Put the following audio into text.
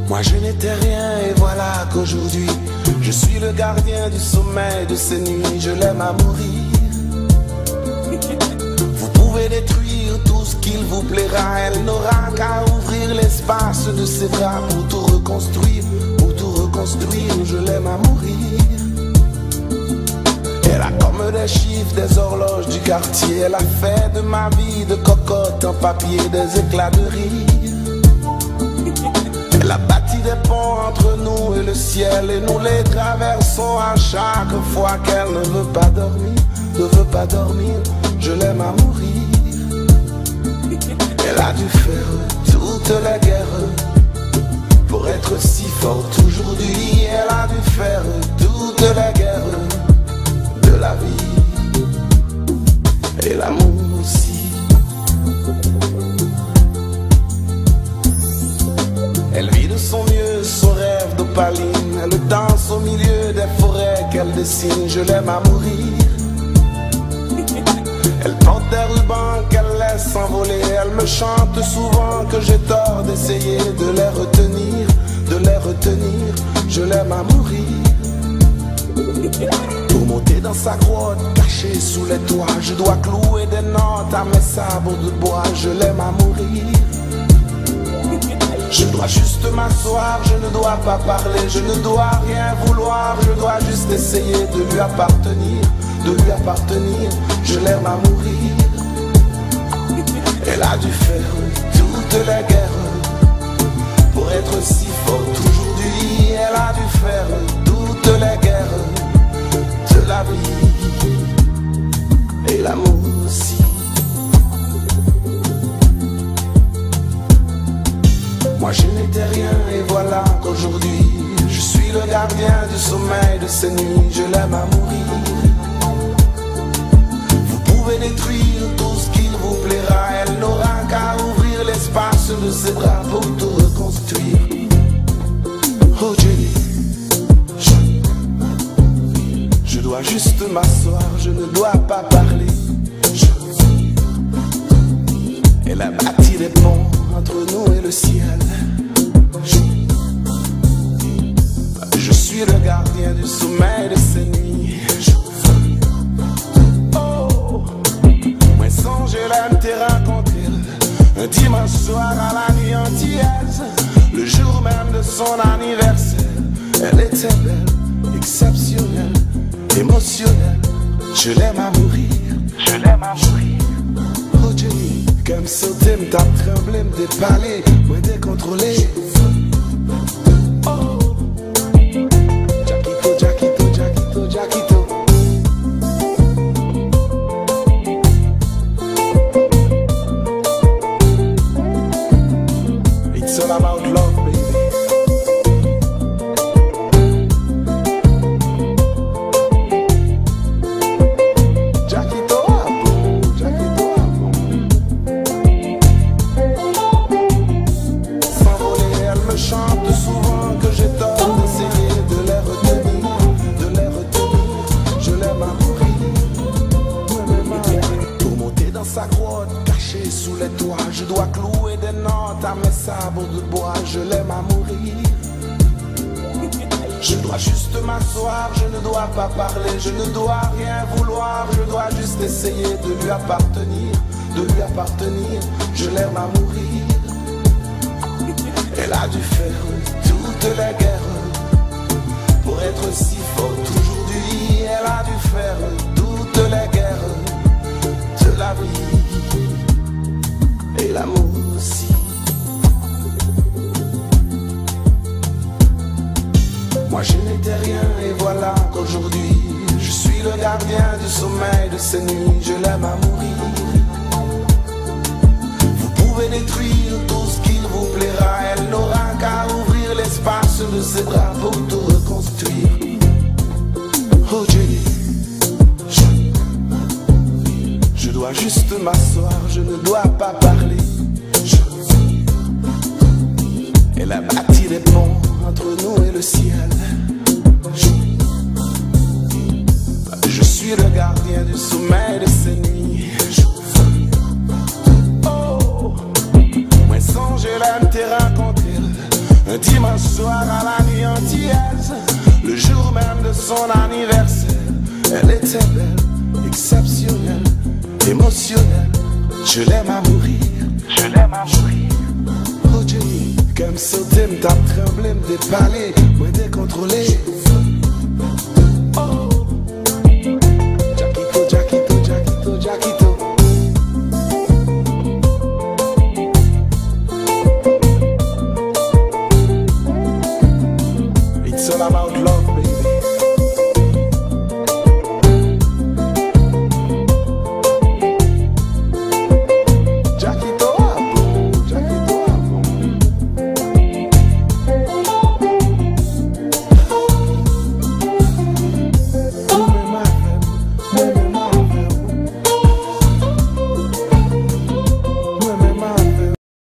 Moi je n'étais rien et voilà qu'aujourd'hui je suis le gardien du sommeil de ces nuits, je l'aime à mourir. Vous pouvez détruire tout ce qu'il vous plaira, elle n'aura qu'à ouvrir l'espace de ses bras pour tout reconstruire, je l'aime à mourir. Elle a comme des chiffres, des horloges du quartier, elle a fait de ma vie de cocotte en papier, des éclats de rire. Elle a bâti des ponts entre nous et le ciel, et nous les traversons à chaque fois qu'elle ne veut pas dormir, je l'aime à mourir. Elle a dû faire toutes les guerres pour être si forte aujourd'hui. Elle a dû faire toutes les guerres de la vie et l'amour aussi. Elle vit de son mieux son rêve d'opaline, elle danse au milieu des forêts qu'elle dessine, je l'aime à mourir. Elle porte des rubans qu'elle laisse s'envoler, elle me chante souvent que j'ai tort d'essayer de les retenir, je l'aime à mourir. Pour monter dans sa grotte cachée sous les toits, je dois clouer des notes à mes sabots de bois, je l'aime à mourir. Je dois juste m'asseoir, je ne dois pas parler, je ne dois rien vouloir, je dois juste essayer de lui appartenir, je l'aime à mourir. Elle a dû faire toutes les guerres pour être si forte aujourd'hui. Elle a dû faire toutes les guerres de la vie et l'amour aussi. Moi je n'étais rien et voilà qu'aujourd'hui je suis le gardien du sommeil de ces nuits, je l'aime à mourir. Vous pouvez détruire tout ce qu'il vous plaira, elle n'aura qu'à ouvrir l'espace de ses bras pour tout reconstruire. Oh Jenny, je dois juste m'asseoir, je ne dois pas parler. Elle a bâti des ponts entre nous et le ciel. Je suis le gardien du sommeil de ces nuits. Oh, moi songe l'aime te rencontrer un dimanche soir à la nuit antillaise, le jour même de son anniversaire. Elle était belle, exceptionnelle, émotionnelle. Je l'aime à mourir, Oh Jenny, comme sauter, m'tap tremblé, m'dépaler, moi décontrôlé. Oh, Jackito. It's all about love, baby. Je dois clouer des notes à mes sabots de bois, je l'aime à mourir. Je dois juste m'asseoir, je ne dois pas parler, je ne dois rien vouloir, je dois juste essayer de lui appartenir, je l'aime à mourir. Elle a dû faire toutes les guerres pour être si forte aujourd'hui. Elle a dû faire toutes les guerres de la vie et l'amour aussi. Moi je n'étais rien et voilà qu'aujourd'hui je suis le gardien du sommeil de ces nuits, je l'aime à mourir. Vous pouvez détruire tout ce qu'il vous plaira, elle n'aura qu'à ouvrir l'espace de ses bras pour tout reconstruire. Oh Jenny, je dois juste m'asseoir, je ne dois pas parler. Elle a bâti des ponts entre nous et le ciel. Je suis le gardien du sommeil de ces nuits. anniversaire. Elle était belle, exceptionnelle, émotionnelle. Je l'aime à mourir, je l'aime à mourir. Oh Jenny, comme sauter, m'tap tremblé, m'dépalé, moi décontrôlé.